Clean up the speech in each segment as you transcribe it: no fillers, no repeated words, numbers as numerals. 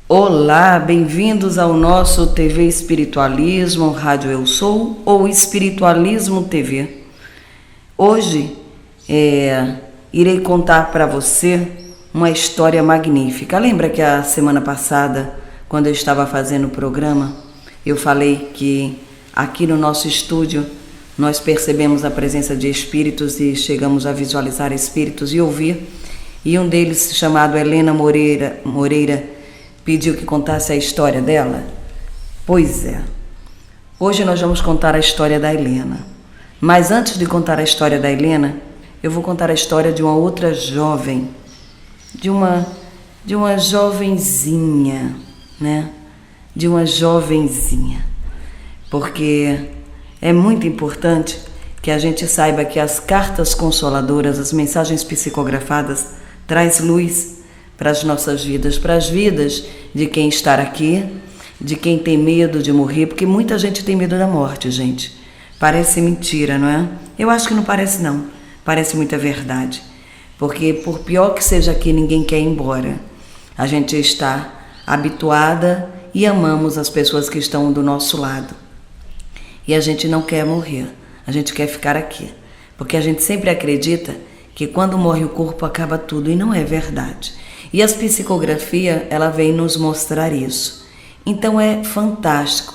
Olá, bem-vindos ao nosso TV Espiritualismo, Rádio Eu Sou ou Espiritualismo TV. Hoje irei contar para você uma história magnífica. Lembra que a semana passada, quando eu estava fazendo o programa, eu falei que aqui no nosso estúdio nós percebemos a presença de espíritos e chegamos a visualizar espíritos e ouvir. E um deles, chamado Helena Moreira, pediu que contasse a história dela? Pois é. Hoje nós vamos contar a história da Helena. Mas antes de contar a história da Helena, eu vou contar a história de uma outra jovem, de uma jovenzinha, né? De uma jovenzinha. Porque é muito importante que a gente saiba que as cartas consoladoras, as mensagens psicografadas, traz luz para as nossas vidas, para as vidas de quem está aqui, de quem tem medo de morrer, porque muita gente tem medo da morte, gente. Parece mentira, não é? Eu acho que não parece não, parece muita verdade, porque por pior que seja aqui, ninguém quer ir embora. A gente está habituada e amamos as pessoas que estão do nosso lado. E a gente não quer morrer, a gente quer ficar aqui, porque a gente sempre acredita que quando morre o corpo acaba tudo, e não é verdade. E a psicografia, ela vem nos mostrar isso. Então é fantástico.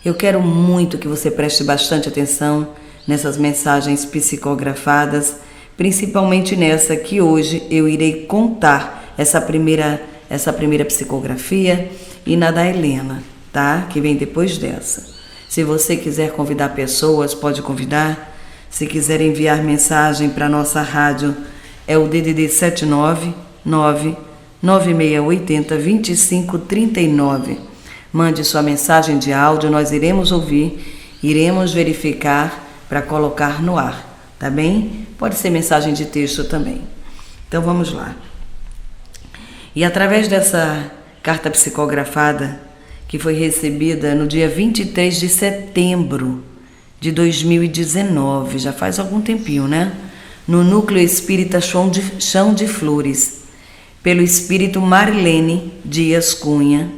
Eu quero muito que você preste bastante atenção nessas mensagens psicografadas, principalmente nessa que hoje eu irei contar essa primeira psicografia e na da Helena, tá? Que vem depois dessa. Se você quiser convidar pessoas, pode convidar. Se quiser enviar mensagem para a nossa rádio, é o DDD 799-9680-2539. Mande sua mensagem de áudio, nós iremos ouvir, iremos verificar para colocar no ar, tá bem? Pode ser mensagem de texto também. Então vamos lá. E através dessa carta psicografada, que foi recebida no dia 23 de setembro de 2019, já faz algum tempinho, né? No Núcleo Espírita Chão de Flores, pelo espírito Marilene Dias Cunha.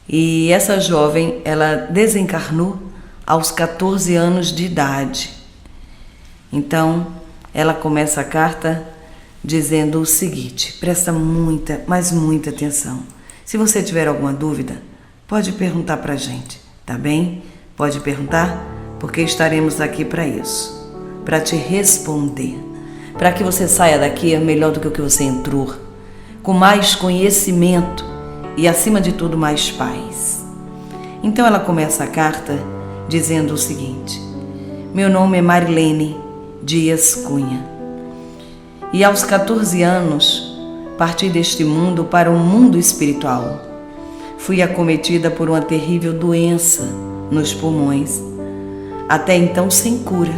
E essa jovem, ela desencarnou aos 14 anos de idade. Então, ela começa a carta dizendo o seguinte, presta muita, mas muita atenção. Se você tiver alguma dúvida, pode perguntar para a gente, tá bem? Pode perguntar, porque estaremos aqui para isso, para te responder, para que você saia daqui melhor do que o que você entrou, com mais conhecimento e, acima de tudo, mais paz. Então ela começa a carta dizendo o seguinte: meu nome é Marilene Dias Cunha e aos 14 anos parti deste mundo para um mundo espiritual. Fui acometida por uma terrível doença nos pulmões, até então sem cura.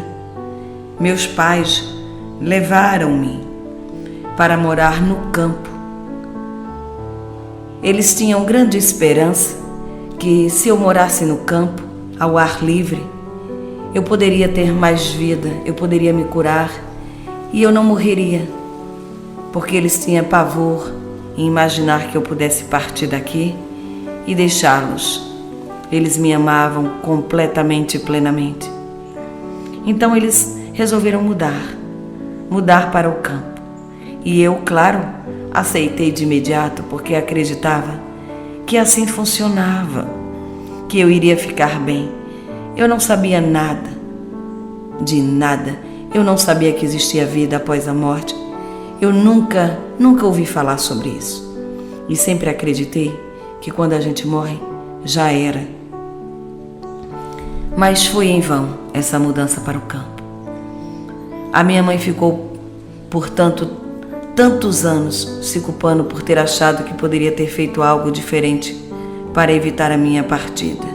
Meus pais levaram-me para morar no campo. Eles tinham grande esperança que, se eu morasse no campo, ao ar livre, eu poderia ter mais vida, eu poderia me curar e eu não morreria, porque eles tinham pavor em imaginar que eu pudesse partir daqui e deixá-los. Eles me amavam completamente e plenamente. Então eles resolveram mudar para o campo. E eu, claro, aceitei de imediato, porque acreditava que assim funcionava, que eu iria ficar bem. Eu não sabia nada, de nada. Eu não sabia que existia vida após a morte. Eu nunca ouvi falar sobre isso. E sempre acreditei que quando a gente morre, já era. Mas foi em vão essa mudança para o campo. A minha mãe ficou, portanto, tantos anos se culpando por ter achado que poderia ter feito algo diferente para evitar a minha partida.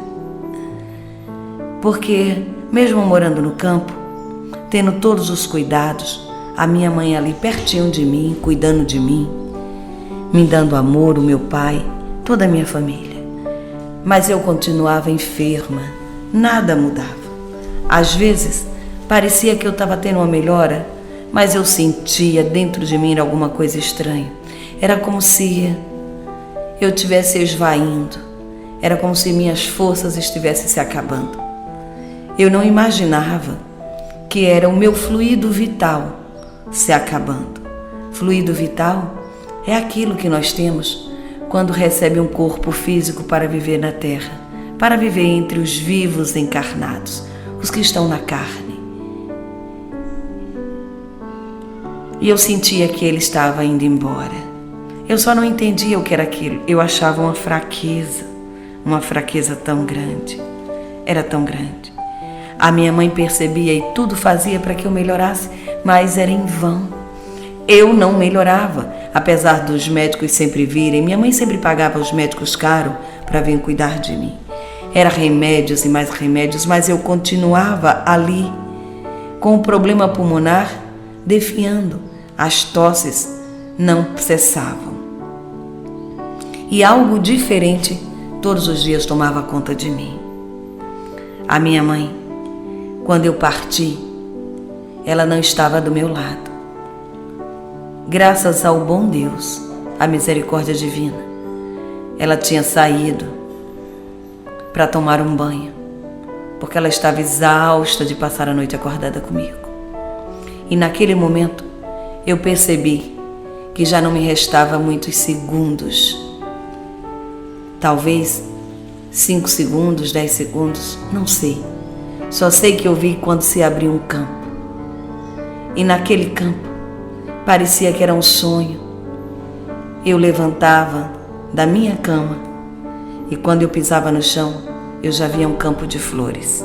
Porque, mesmo morando no campo, tendo todos os cuidados, a minha mãe ali pertinho de mim, cuidando de mim, me dando amor, o meu pai, toda a minha família. Mas eu continuava enferma, nada mudava. Às vezes, parecia que eu estava tendo uma melhora, mas eu sentia dentro de mim alguma coisa estranha. Era como se eu estivesse esvaindo. Era como se minhas forças estivessem se acabando. Eu não imaginava que era o meu fluido vital se acabando. Fluido vital é aquilo que nós temos quando recebe um corpo físico para viver na Terra, para viver entre os vivos encarnados, os que estão na carne. E eu sentia que ele estava indo embora. Eu só não entendia o que era aquilo. Eu achava uma fraqueza tão grande. Era tão grande. A minha mãe percebia e tudo fazia para que eu melhorasse, mas era em vão. Eu não melhorava, apesar dos médicos sempre virem. Minha mãe sempre pagava os médicos caros para vir cuidar de mim. Era remédios e mais remédios, mas eu continuava ali, com o problema pulmonar definhando. As tosses não cessavam. E algo diferente todos os dias tomava conta de mim. A minha mãe, quando eu parti, ela não estava do meu lado. Graças ao bom Deus, à misericórdia divina, ela tinha saído para tomar um banho, porque ela estava exausta de passar a noite acordada comigo. E naquele momento, eu percebi que já não me restava muitos segundos. Talvez 5 segundos, 10 segundos, não sei. Só sei que eu vi quando se abriu um campo. E naquele campo, parecia que era um sonho. Eu levantava da minha cama e quando eu pisava no chão, eu já via um campo de flores.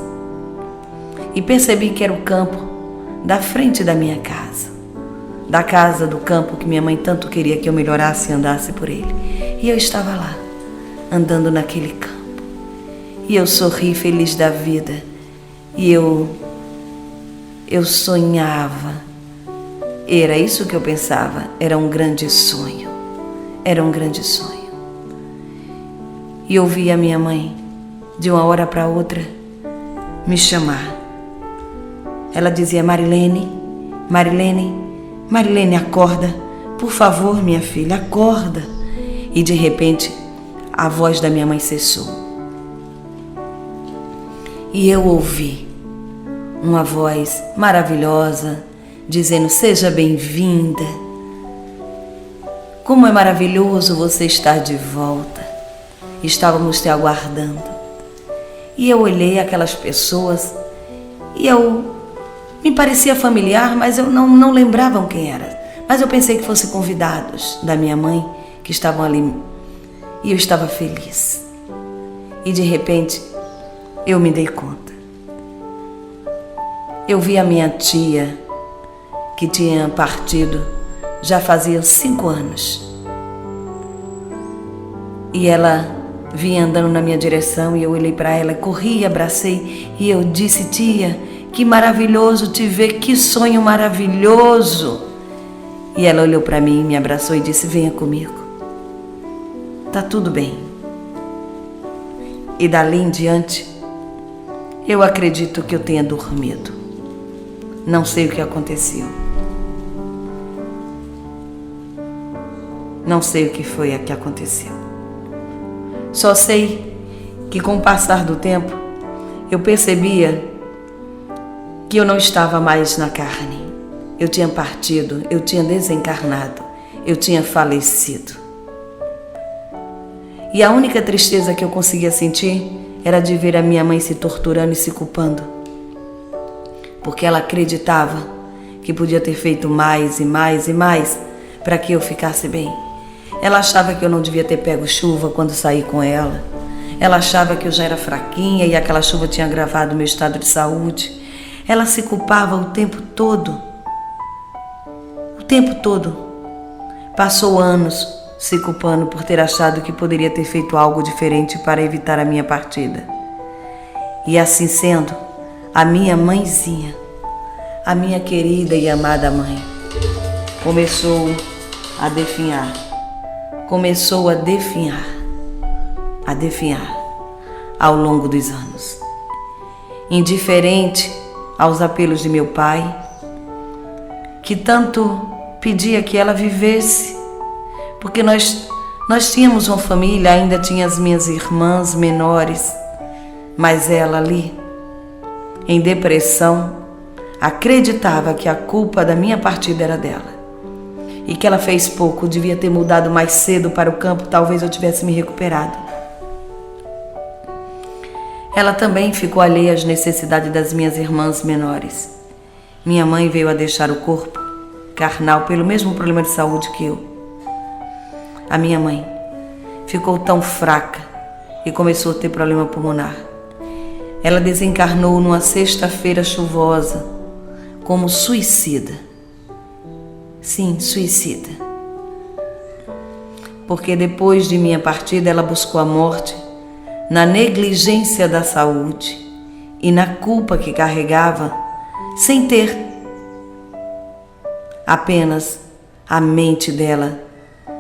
E percebi que era o campo da frente da minha casa. Da casa do campo que minha mãe tanto queria que eu melhorasse e andasse por ele. E eu estava lá, andando naquele campo. E eu sorri feliz da vida. E eu sonhava. Era isso que eu pensava. Era um grande sonho. Era um grande sonho. E eu vi a minha mãe, de uma hora para outra, me chamar. Ela dizia: Marilene, Marilene, Marilene, acorda, por favor, minha filha, acorda. E de repente, a voz da minha mãe cessou. E eu ouvi uma voz maravilhosa, dizendo: seja bem-vinda. Como é maravilhoso você estar de volta. Estávamos te aguardando. E eu olhei aquelas pessoas e me parecia familiar, mas eu não lembrava quem era. Mas eu pensei que fossem convidados da minha mãe que estavam ali. E eu estava feliz. E de repente, eu me dei conta. Eu vi a minha tia, que tinha partido já fazia 5 anos. E ela vinha andando na minha direção e eu olhei para ela, corri e abracei. E eu disse: tia, que maravilhoso te ver, que sonho maravilhoso. E ela olhou para mim, me abraçou e disse: venha comigo. Tá tudo bem. E dali em diante, eu acredito que eu tenha dormido. Não sei o que aconteceu. Não sei o que foi que aconteceu. Só sei que com o passar do tempo, eu percebia que eu não estava mais na carne. Eu tinha partido, eu tinha desencarnado, eu tinha falecido. E a única tristeza que eu conseguia sentir era de ver a minha mãe se torturando e se culpando. Porque ela acreditava que podia ter feito mais e mais e mais para que eu ficasse bem. Ela achava que eu não devia ter pego chuva quando saí com ela. Ela achava que eu já era fraquinha e aquela chuva tinha agravado o meu estado de saúde. Ela se culpava o tempo todo. O tempo todo. Passou anos se culpando por ter achado que poderia ter feito algo diferente para evitar a minha partida. E assim sendo, a minha mãezinha, a minha querida e amada mãe, começou a definhar. Começou a definhar ao longo dos anos. Indiferente aos apelos de meu pai, que tanto pedia que ela vivesse, porque nós Nós tínhamos uma família, ainda tinha as minhas irmãs menores, mas ela ali, em depressão, acreditava que a culpa da minha partida era dela e que ela fez pouco, devia ter mudado mais cedo para o campo, talvez eu tivesse me recuperado. Ela também ficou alheia às necessidades das minhas irmãs menores. Minha mãe veio a deixar o corpo carnal pelo mesmo problema de saúde que eu. A minha mãe ficou tão fraca e começou a ter problema pulmonar. Ela desencarnou numa sexta-feira chuvosa como suicida. Sim, suicida. Porque depois de minha partida ela buscou a morte na negligência da saúde e na culpa que carregava sem ter. Apenas a mente dela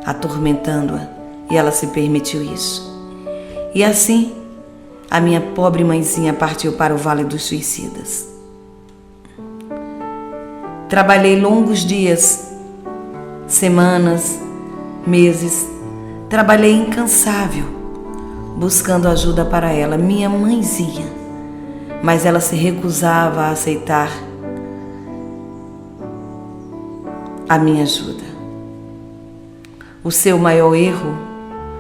atormentando-a e ela se permitiu isso. E assim, a minha pobre mãezinha partiu para o Vale dos Suicidas. Trabalhei longos dias, semanas, meses, trabalhei incansável, buscando ajuda para ela, minha mãezinha, mas ela se recusava a aceitar a minha ajuda. O seu maior erro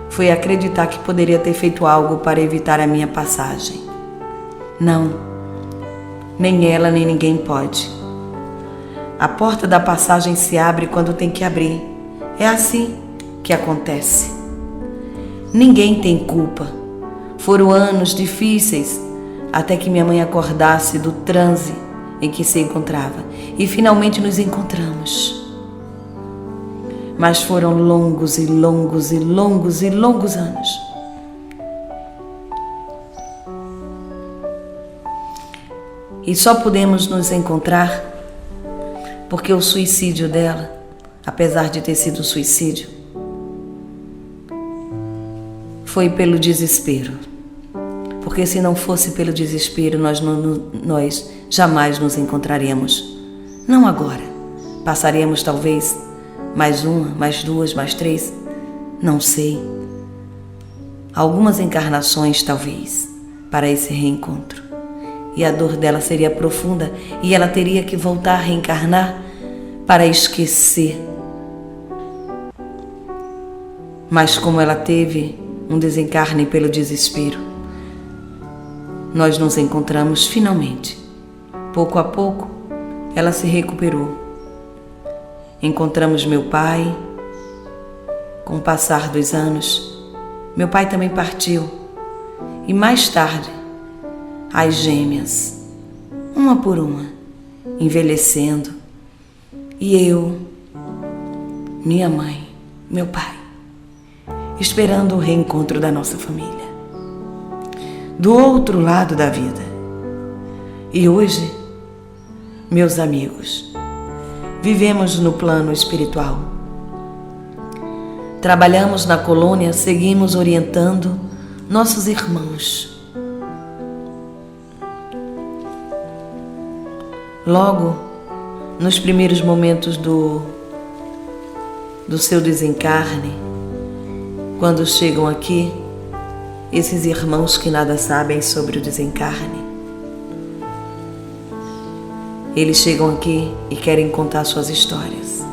foi acreditar que poderia ter feito algo para evitar a minha passagem. Não, nem ela nem ninguém pode. A porta da passagem se abre quando tem que abrir. É assim que acontece. Ninguém tem culpa. Foram anos difíceis até que minha mãe acordasse do transe em que se encontrava e finalmente nos encontramos. Mas foram longos e longos e longos e longos anos. E só pudemos nos encontrar porque o suicídio dela, apesar de ter sido suicídio, foi pelo desespero. Porque se não fosse pelo desespero, nós jamais nos encontraríamos. Não agora. Passaríamos talvez mais uma, mais duas, mais três, não sei. Algumas encarnações talvez, para esse reencontro. E a dor dela seria profunda e ela teria que voltar a reencarnar para esquecer. Mas como ela teve um desencarne pelo desespero, nós nos encontramos finalmente. Pouco a pouco, ela se recuperou. Encontramos meu pai. Com o passar dos anos, meu pai também partiu. E mais tarde, as gêmeas, uma por uma, envelhecendo. E eu, minha mãe, meu pai, esperando o reencontro da nossa família. Do outro lado da vida. E hoje, meus amigos, vivemos no plano espiritual. Trabalhamos na colônia, seguimos orientando nossos irmãos. Logo, nos primeiros momentos do seu desencarne, quando chegam aqui, esses irmãos que nada sabem sobre o desencarne, eles chegam aqui e querem contar suas histórias.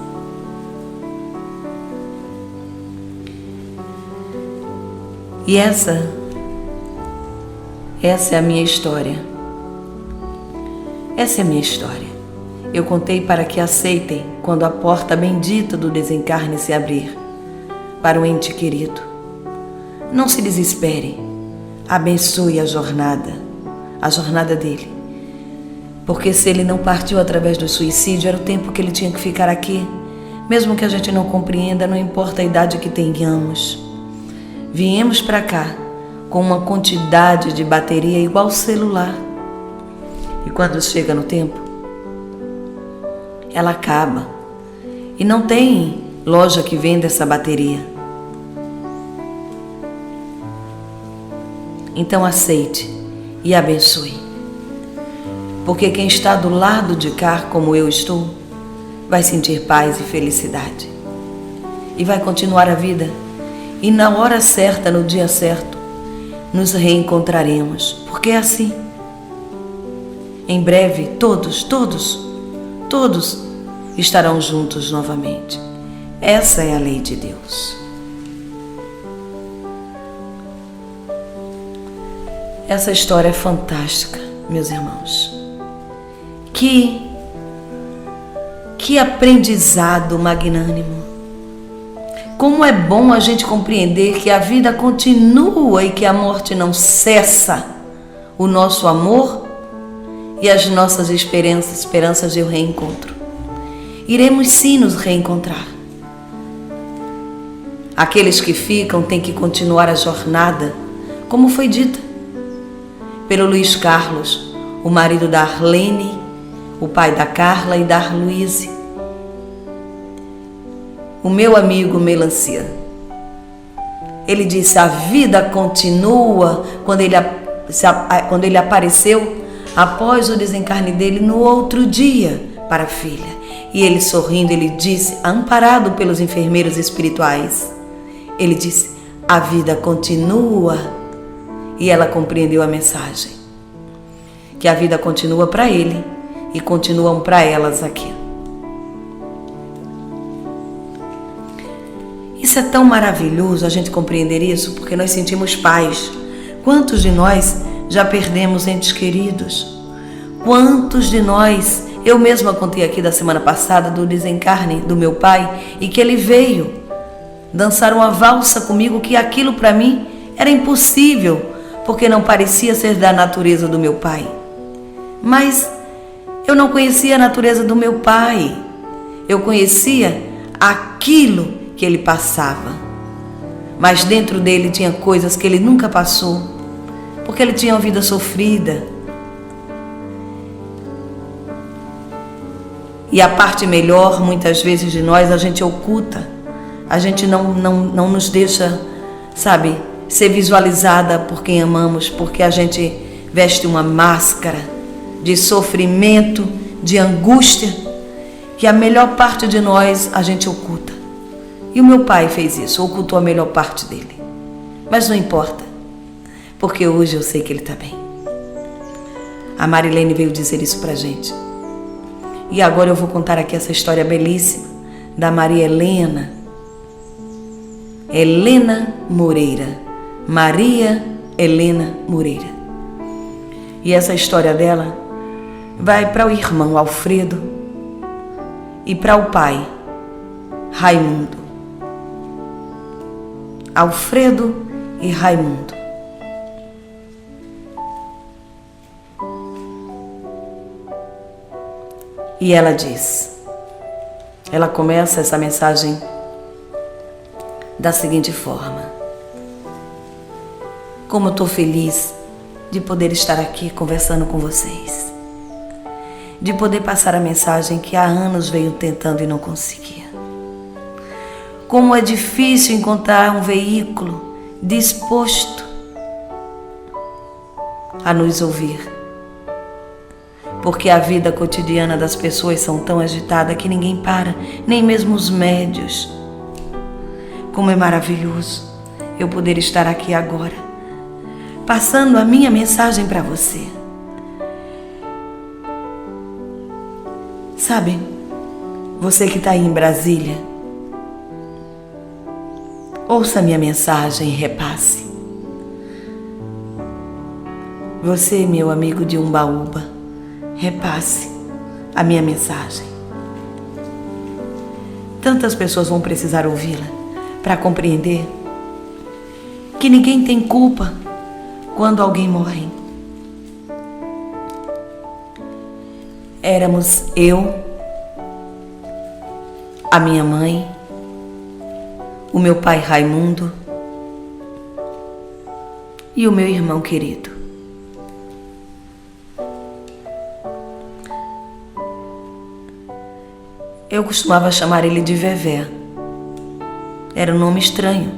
E essa é a minha história. Essa é a minha história. Eu contei para que aceitem quando a porta bendita do desencarne se abrir para o ente querido. Não se desespere. Abençoe a jornada dele. Porque se ele não partiu através do suicídio, era o tempo que ele tinha que ficar aqui. Mesmo que a gente não compreenda, não importa a idade que tenhamos. Viemos para cá com uma quantidade de bateria igual celular. E quando chega no tempo, ela acaba. E não tem loja que venda essa bateria. Então aceite e abençoe. Porque quem está do lado de cá, como eu estou, vai sentir paz e felicidade. E vai continuar a vida. e na hora certa, no dia certo, nos reencontraremos, porque é assim. Em breve, todos estarão juntos novamente. Essa é a lei de Deus. Essa história é fantástica, meus irmãos. Que aprendizado magnânimo. Como é bom a gente compreender que a vida continua e que a morte não cessa o nosso amor e as nossas esperanças de reencontro. Iremos sim nos reencontrar. Aqueles que ficam têm que continuar a jornada, como foi dita pelo Luiz Carlos, o marido da Arlene, o pai da Carla e da Arluíse, o meu amigo Melancia. Ele disse: a vida continua. Quando ele apareceu após o desencarne dele no outro dia para a filha. E ele sorrindo, ele disse, amparado pelos enfermeiros espirituais, ele disse: a vida continua. E ela compreendeu a mensagem, que a vida continua para ele e continuam para elas aqui. Isso é tão maravilhoso a gente compreender isso, porque nós sentimos paz. Quantos de nós já perdemos entes queridos? Quantos de nós, eu mesma contei aqui da semana passada do desencarne do meu pai, e que ele veio dançar uma valsa comigo, que aquilo para mim era impossível, porque não parecia ser da natureza do meu pai. Mas eu não conhecia a natureza do meu pai, eu conhecia aquilo que ele passava, mas dentro dele tinha coisas que ele nunca passou, porque ele tinha uma vida sofrida. E a parte melhor, muitas vezes, de nós, a gente oculta, a gente não nos deixa, sabe, ser visualizada por quem amamos, porque a gente veste uma máscara de sofrimento, de angústia, que a melhor parte de nós a gente oculta. E o meu pai fez isso, ocultou a melhor parte dele. Mas não importa, porque hoje eu sei que ele está bem. A Marilene veio dizer isso pra gente. E agora eu vou contar aqui essa história belíssima da Maria Helena Moreira. Maria Helena Moreira. E essa história dela vai para o irmão Alfredo e para o pai Raimundo. Alfredo e Raimundo. E ela diz, ela começa essa mensagem da seguinte forma: como eu estou feliz de poder estar aqui conversando com vocês, de poder passar a mensagem que há anos venho tentando e não conseguia. Como é difícil encontrar um veículo disposto a nos ouvir, porque a vida cotidiana das pessoas são tão agitada que ninguém para, nem mesmo os médios. Como é maravilhoso eu poder estar aqui agora, passando a minha mensagem para você. Sabe, você que está aí em Brasília, ouça a minha mensagem e repasse. Você, meu amigo de Umbaúba, repasse a minha mensagem. Tantas pessoas vão precisar ouvi-la para compreender que ninguém tem culpa quando alguém morre. Éramos eu, a minha mãe, o meu pai Raimundo e o meu irmão querido. Eu costumava chamar ele de Vevé. Era um nome estranho,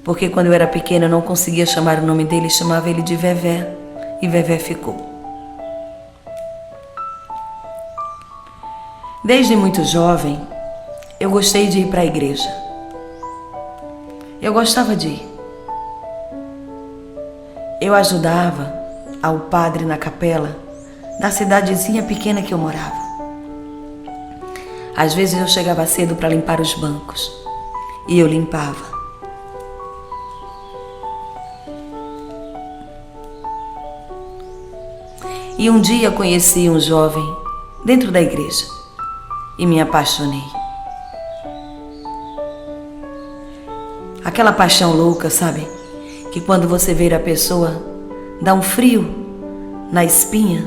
porque quando eu era pequena eu não conseguia chamar o nome dele, chamava ele de Vevé, e Vevé ficou. Desde muito jovem, eu gostei de ir para a igreja. Eu gostava de ir. Eu ajudava ao padre na capela da cidadezinha pequena que eu morava. Às vezes eu chegava cedo para limpar os bancos e eu limpava. E um dia conheci um jovem dentro da igreja e me apaixonei. Aquela paixão louca, sabe? Que quando você vê a pessoa, dá um frio na espinha.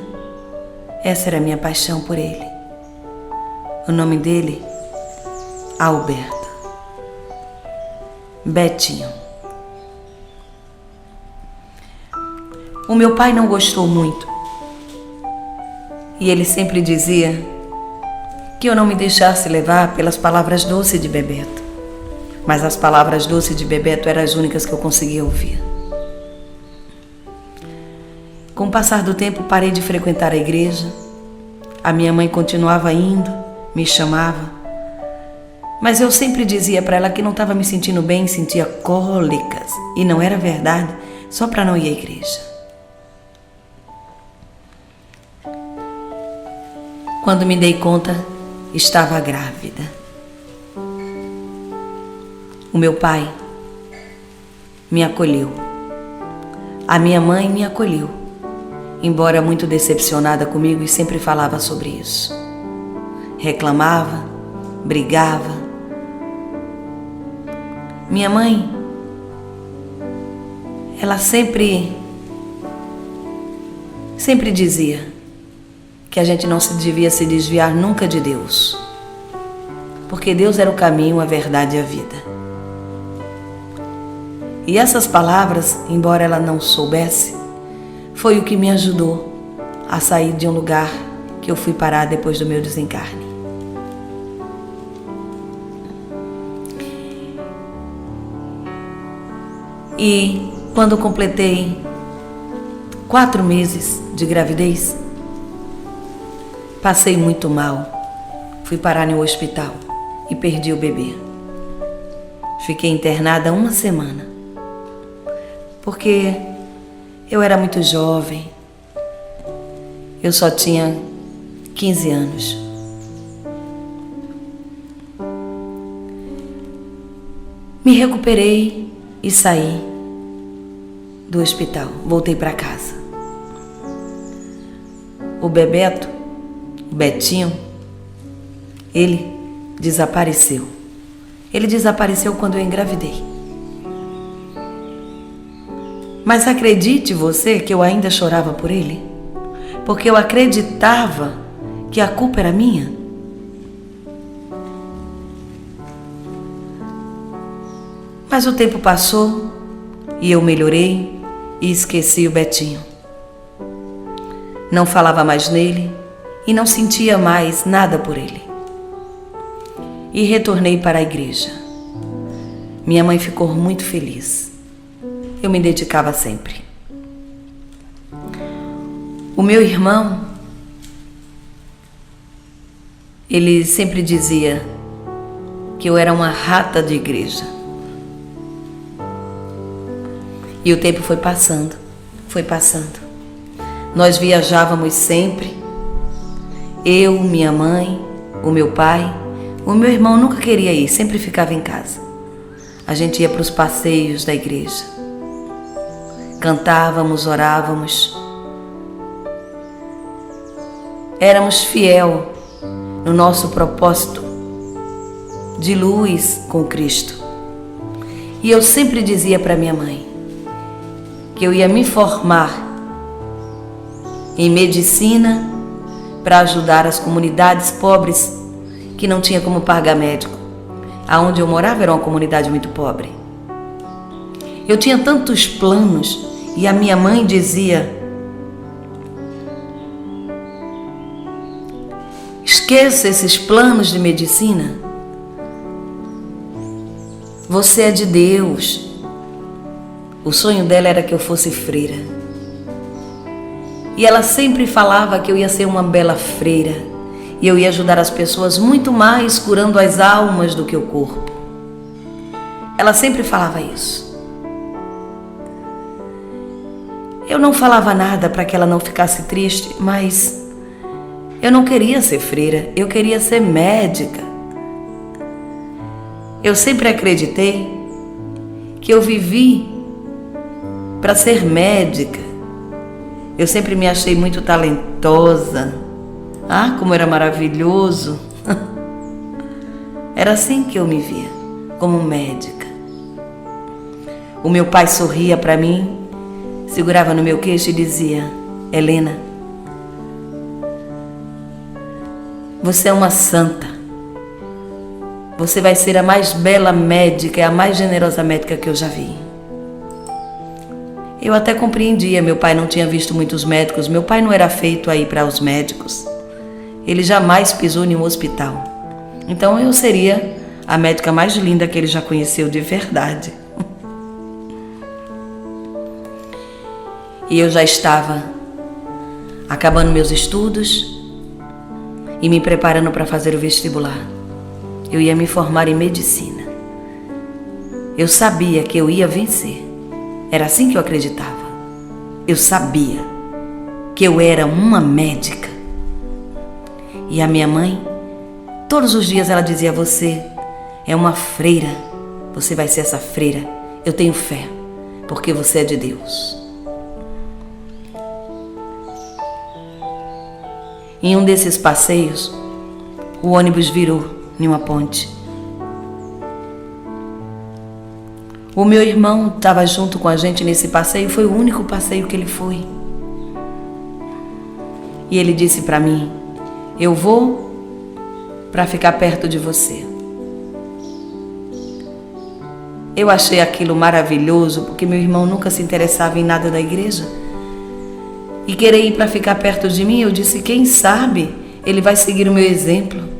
Essa era a minha paixão por ele. O nome dele, Alberto. Betinho. O meu pai não gostou muito. E ele sempre dizia que eu não me deixasse levar pelas palavras doces de Bebeto. Mas as palavras doces de Bebeto eram as únicas que eu conseguia ouvir. Com o passar do tempo, parei de frequentar a igreja. A minha mãe continuava indo, me chamava. Mas eu sempre dizia para ela que não estava me sentindo bem, sentia cólicas. E não era verdade, só para não ir à igreja. Quando me dei conta, estava grávida. O meu pai me acolheu. A minha mãe me acolheu, embora muito decepcionada comigo e sempre falava sobre isso. Reclamava, brigava. Minha mãe, ela sempre dizia que a gente não devia se desviar nunca de Deus, porque Deus era o caminho, a verdade e a vida. E essas palavras, embora ela não soubesse, foi o que me ajudou a sair de um lugar que eu fui parar depois do meu desencarne. E quando completei 4 meses de gravidez, passei muito mal. Fui parar no hospital e perdi o bebê. Fiquei internada 1 semana, porque eu era muito jovem. Eu só tinha 15 anos. Me recuperei e saí do hospital. Voltei para casa. O Bebeto, o Betinho, ele desapareceu. Ele desapareceu quando eu engravidei. Mas acredite você que eu ainda chorava por ele, porque eu acreditava que a culpa era minha. Mas o tempo passou e eu melhorei e esqueci o Betinho. Não falava mais nele e não sentia mais nada por ele. E retornei para a igreja. Minha mãe ficou muito feliz. Eu me dedicava sempre. O meu irmão, ele sempre dizia que eu era uma rata de igreja. E o tempo foi passando. Nós viajávamos sempre. Eu, minha mãe, o meu pai. O meu irmão nunca queria ir, sempre ficava em casa. A gente ia para os passeios da igreja. Cantávamos, orávamos. Éramos fiel no nosso propósito de luz com Cristo. E eu sempre dizia para minha mãe que eu ia me formar em medicina para ajudar as comunidades pobres que não tinha como pagar médico. Aonde eu morava era uma comunidade muito pobre. Eu tinha tantos planos e a minha mãe dizia: esqueça esses planos de medicina. Você é de Deus. O sonho dela era que eu fosse freira. E ela sempre falava que eu ia ser uma bela freira. E eu ia ajudar as pessoas muito mais curando as almas do que o corpo. Ela sempre falava isso. Eu não falava nada para que ela não ficasse triste, mas eu não queria ser freira, eu queria ser médica. Eu sempre acreditei que eu vivi para ser médica. Eu sempre me achei muito talentosa. Ah, como era maravilhoso. Era assim que eu me via, como médica. O meu pai sorria para mim, segurava no meu queixo e dizia: Helena, você é uma santa. Você vai ser a mais bela médica e a mais generosa médica que eu já vi. Eu até compreendia, meu pai não tinha visto muitos médicos, meu pai não era feito a ir para os médicos. Ele jamais pisou em um hospital. Então eu seria a médica mais linda que ele já conheceu de verdade. E eu já estava acabando meus estudos e me preparando para fazer o vestibular. Eu ia me formar em medicina. Eu sabia que eu ia vencer. Era assim que eu acreditava. Eu sabia que eu era uma médica. E a minha mãe, todos os dias ela dizia: você é uma freira. Você vai ser essa freira. Eu tenho fé, porque você é de Deus. Em um desses passeios, o ônibus virou em uma ponte. O meu irmão estava junto com a gente nesse passeio, foi o único passeio que ele foi. E ele disse para mim: eu vou para ficar perto de você. Eu achei aquilo maravilhoso, porque meu irmão nunca se interessava em nada da igreja. E querer ir para ficar perto de mim, eu disse: quem sabe ele vai seguir o meu exemplo.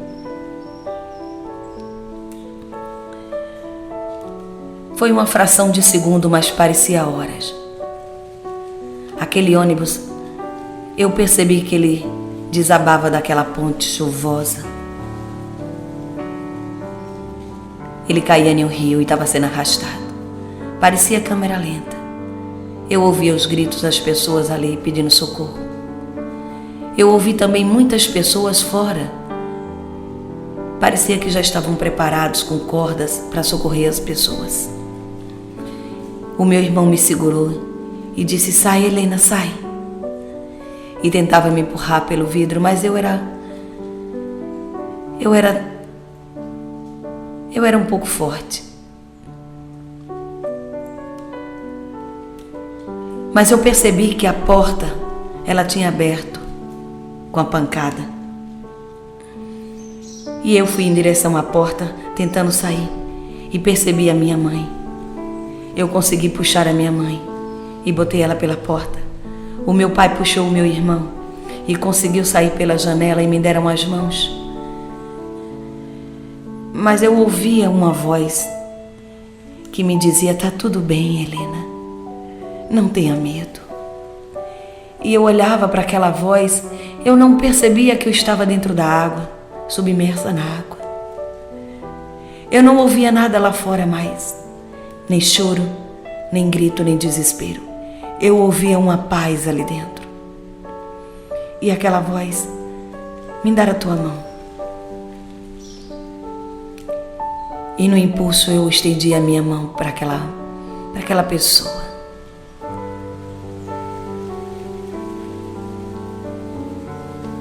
Foi uma fração de segundo, mas parecia horas. Aquele ônibus, eu percebi que ele desabava daquela ponte chuvosa. Ele caía em um rio e estava sendo arrastado. Parecia câmera lenta. Eu ouvia os gritos das pessoas ali pedindo socorro. Eu ouvi também muitas pessoas fora. Parecia que já estavam preparados com cordas para socorrer as pessoas. O meu irmão me segurou e disse: sai, Helena, sai. E tentava me empurrar pelo vidro, mas eu era um pouco forte. Mas eu percebi que a porta, ela tinha aberto com a pancada. E eu fui em direção à porta, tentando sair, e percebi a minha mãe. Eu consegui puxar a minha mãe e botei ela pela porta. O meu pai puxou o meu irmão e conseguiu sair pela janela e me deram as mãos. Mas eu ouvia uma voz que me dizia: tá tudo bem, Helena, não tenha medo. E eu olhava para aquela voz, eu não percebia que eu estava dentro da água, submersa na água. Eu não ouvia nada lá fora mais, nem choro, nem grito, nem desespero. Eu ouvia uma paz ali dentro. E aquela voz: me dá a tua mão. E no impulso eu estendi a minha mão para aquela pessoa.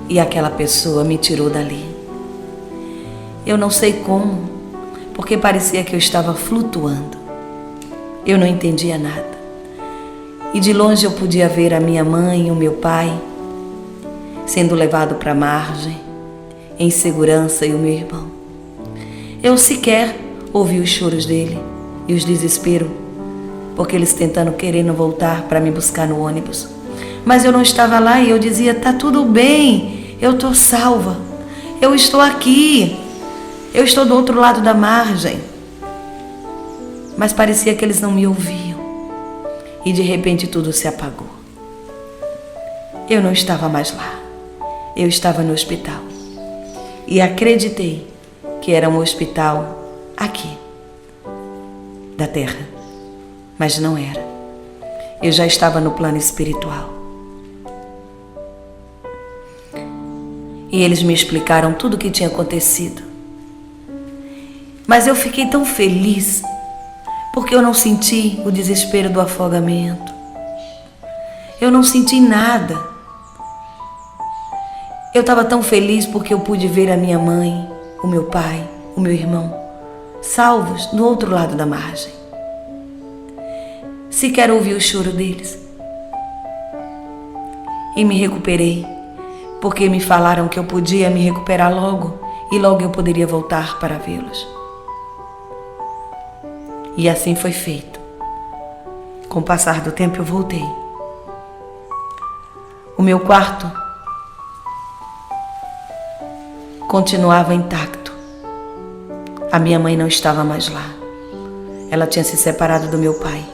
E aquela pessoa me tirou dali. Eu não sei como, porque parecia que eu estava flutuando. Eu não entendia nada. E de longe eu podia ver a minha mãe e o meu pai sendo levado para a margem, em segurança, e o meu irmão. Eu sequer ouvi os choros dele e os desesperos, porque eles tentando, querendo voltar para me buscar no ônibus. Mas eu não estava lá e eu dizia: tá tudo bem, eu estou salva, eu estou aqui, eu estou do outro lado da margem. Mas parecia que eles não me ouviam. E de repente tudo se apagou. Eu não estava mais lá. Eu estava no hospital. E acreditei que era um hospital aqui. da terra, mas não era. Eu já estava no plano espiritual. E eles me explicaram tudo o que tinha acontecido. Mas eu fiquei tão feliz, porque eu não senti o desespero do afogamento. Eu não senti nada. Eu estava tão feliz porque eu pude ver a minha mãe, o meu pai, o meu irmão, salvos do outro lado da margem. Sequer ouvi o choro deles. E me recuperei, porque me falaram que eu podia me recuperar logo e logo eu poderia voltar para vê-los. E assim foi feito. Com o passar do tempo eu voltei. O meu quarto continuava intacto. A minha mãe não estava mais lá. Ela tinha se separado do meu pai.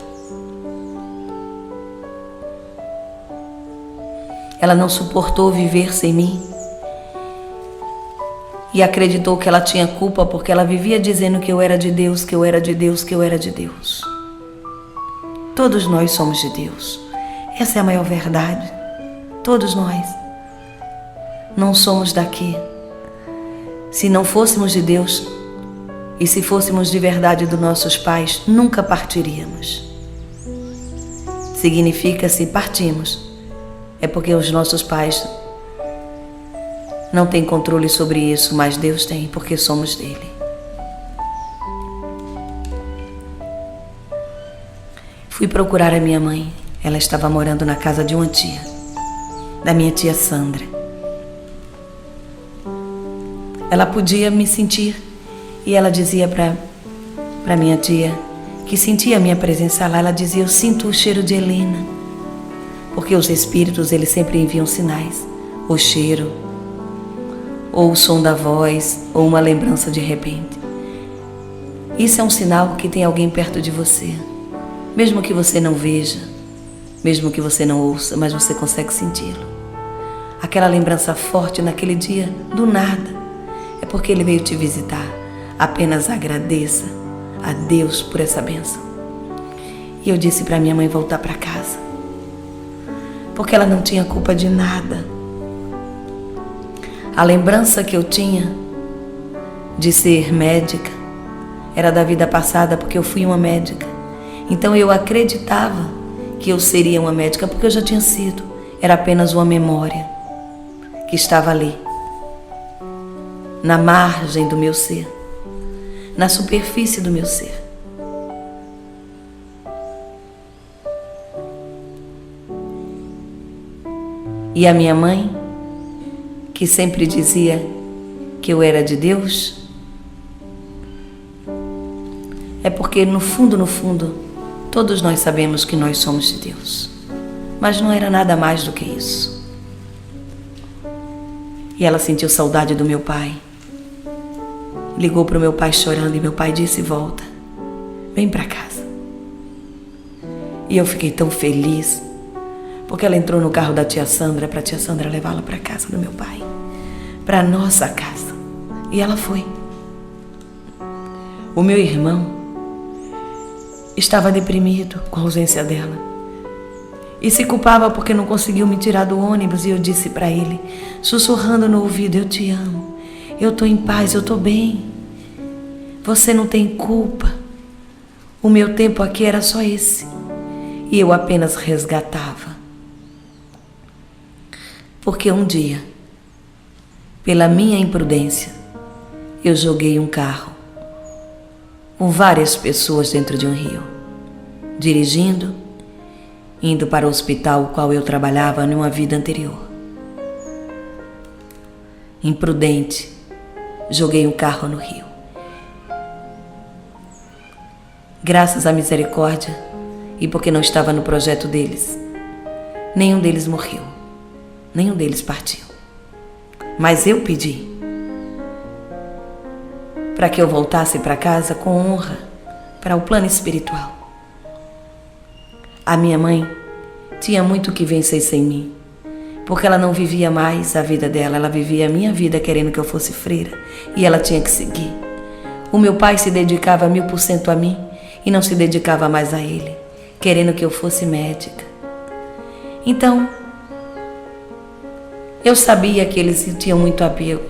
Ela não suportou viver sem mim e acreditou que ela tinha culpa porque ela vivia dizendo que eu era de Deus, que eu era de Deus, que eu era de Deus. Todos nós somos de Deus. Essa é a maior verdade. Todos nós. Não somos daqui. Se não fôssemos de Deus e se fôssemos de verdade dos nossos pais, nunca partiríamos. Significa se partimos. É porque os nossos pais não têm controle sobre isso, mas Deus tem, porque somos dele. Fui procurar a minha mãe. Ela estava morando na casa de uma tia, da minha tia Sandra. Ela podia me sentir e ela dizia para minha tia que sentia a minha presença lá. Ela dizia: eu sinto o cheiro de Helena. Porque os espíritos, eles sempre enviam sinais, o cheiro, ou o som da voz, ou uma lembrança de repente. Isso é um sinal que tem alguém perto de você, mesmo que você não veja, mesmo que você não ouça, mas você consegue senti-lo. Aquela lembrança forte naquele dia, do nada, é porque ele veio te visitar. Apenas agradeça a Deus por essa bênção. E eu disse para minha mãe voltar para casa, porque ela não tinha culpa de nada. A lembrança que eu tinha de ser médica era da vida passada, porque eu fui uma médica. Então eu acreditava que eu seria uma médica, porque eu já tinha sido. Era apenas uma memória que estava ali, na margem do meu ser, na superfície do meu ser. E a minha mãe, que sempre dizia que eu era de Deus, é porque no fundo, todos nós sabemos que nós somos de Deus. Mas não era nada mais do que isso. E ela sentiu saudade do meu pai. Ligou para o meu pai chorando e meu pai disse: volta, vem para casa. E eu fiquei tão feliz, porque ela entrou no carro da tia Sandra, para a tia Sandra levá-la para a casa do meu pai, para a nossa casa. E ela foi. O meu irmão estava deprimido com a ausência dela e se culpava porque não conseguiu me tirar do ônibus. E eu disse para ele, sussurrando no ouvido: eu te amo, eu estou em paz, eu estou bem, você não tem culpa, o meu tempo aqui era só esse. E eu apenas resgatava. Porque um dia, pela minha imprudência, eu joguei um carro com várias pessoas dentro de um rio, dirigindo, indo para o hospital o qual eu trabalhava numa vida anterior. Imprudente, joguei um carro no rio. Graças à misericórdia e porque não estava no projeto deles, nenhum deles morreu. Nenhum deles partiu. Mas eu pedi para que eu voltasse para casa com honra, para o plano espiritual. A minha mãe tinha muito que vencer sem mim, porque ela não vivia mais a vida dela, ela vivia a minha vida querendo que eu fosse freira, e ela tinha que seguir. O meu pai se dedicava 1000% a mim, e não se dedicava mais a ele, querendo que eu fosse médica. Então, eu sabia que eles tinham muito apego.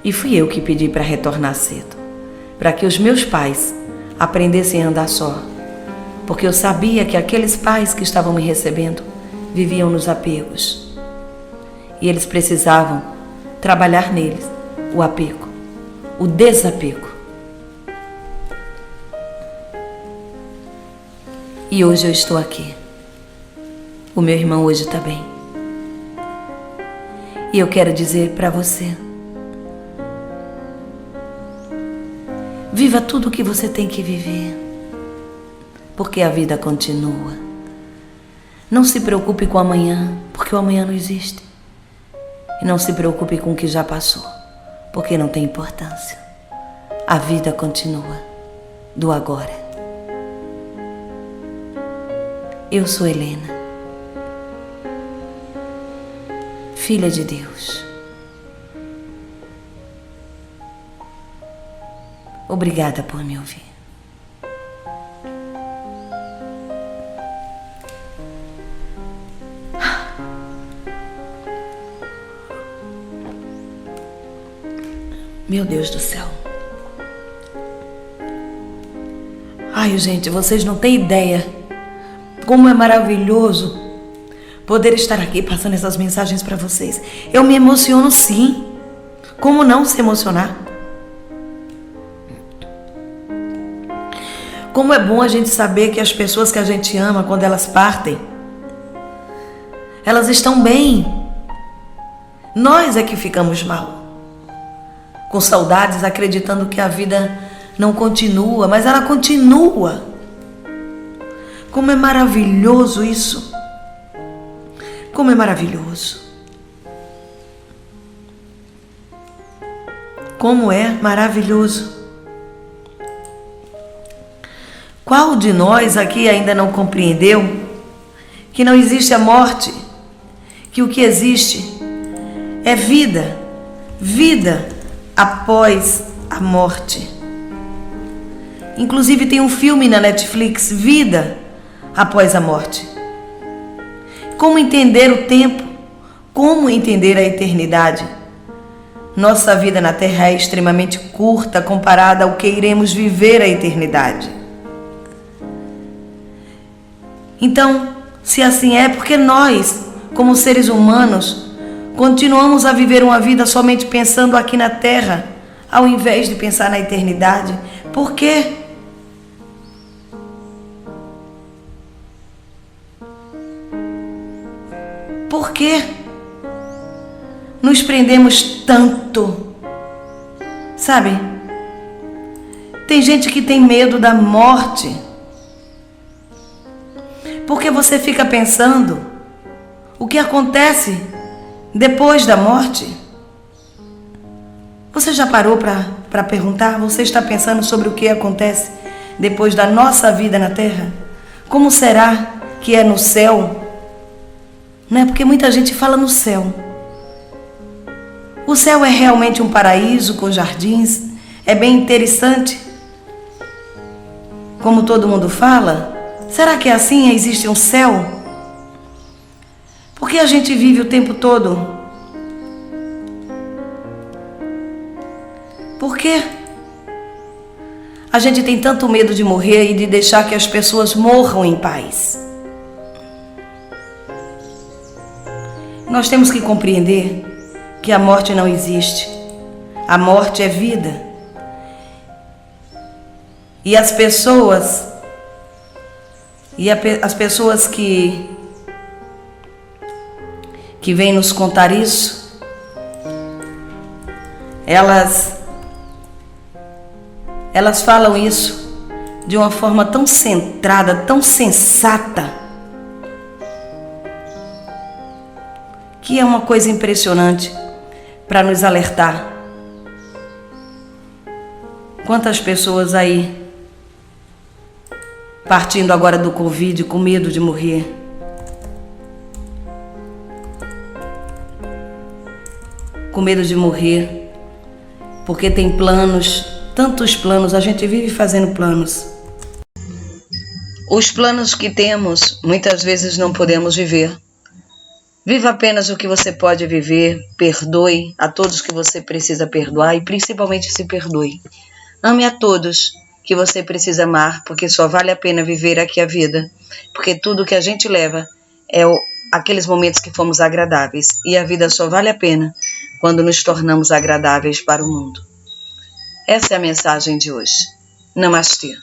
E fui eu que pedi para retornar cedo, para que os meus pais aprendessem a andar só, porque eu sabia que aqueles pais que estavam me recebendo viviam nos apegos. E eles precisavam trabalhar neles o apego, o desapego. E hoje eu estou aqui. O meu irmão hoje está bem. E eu quero dizer para você: viva tudo o que você tem que viver, porque a vida continua. Não se preocupe com o amanhã, porque o amanhã não existe. E não se preocupe com o que já passou, porque não tem importância. A vida continua, do agora. Eu sou Helena, filha de Deus. Obrigada por me ouvir. Meu Deus do céu. Ai, gente, vocês não têm ideia como é maravilhoso poder estar aqui passando essas mensagens para vocês. Eu me emociono sim. Como não se emocionar? Como é bom a gente saber que as pessoas que a gente ama, quando elas partem, elas estão bem. Nós é que ficamos mal, com saudades, acreditando que a vida não continua, mas ela continua. Como é maravilhoso isso. Como é maravilhoso. Como é maravilhoso. Qual de nós aqui ainda não compreendeu que não existe a morte, que o que existe é vida, vida após a morte? Inclusive tem um filme na Netflix, Vida Após a Morte. Como entender o tempo? Como entender a eternidade? Nossa vida na Terra é extremamente curta comparada ao que iremos viver a eternidade. Então, se assim é, porque nós, como seres humanos, continuamos a viver uma vida somente pensando aqui na Terra, ao invés de pensar na eternidade? Por quê? Por quê nos prendemos tanto? Sabe? Tem gente que tem medo da morte, porque você fica pensando o que acontece depois da morte. Você já parou para perguntar? Você está pensando sobre o que acontece depois da nossa vida na Terra? Como será que é no céu? Não é porque muita gente fala no céu. O céu é realmente um paraíso com jardins? É bem interessante, como todo mundo fala? Será que é assim? Existe um céu? Por que a gente vive o tempo todo? Por quê? A gente tem tanto medo de morrer e de deixar que as pessoas morram em paz. Nós temos que compreender que a morte não existe. A morte é vida. E as pessoas que vêm nos contar isso, elas falam isso de uma forma tão centrada, tão sensata, que é uma coisa impressionante para nos alertar. Quantas pessoas aí partindo agora do Covid com medo de morrer. Com medo de morrer porque tem planos tantos planos, a gente vive fazendo planos. Os planos que temos, muitas vezes não podemos viver. Viva apenas o que você pode viver, perdoe a todos que você precisa perdoar e principalmente se perdoe. Ame a todos que você precisa amar, porque só vale a pena viver aqui a vida, porque tudo que a gente leva é aqueles momentos que fomos agradáveis, e a vida só vale a pena quando nos tornamos agradáveis para o mundo. Essa é a mensagem de hoje. Namastê.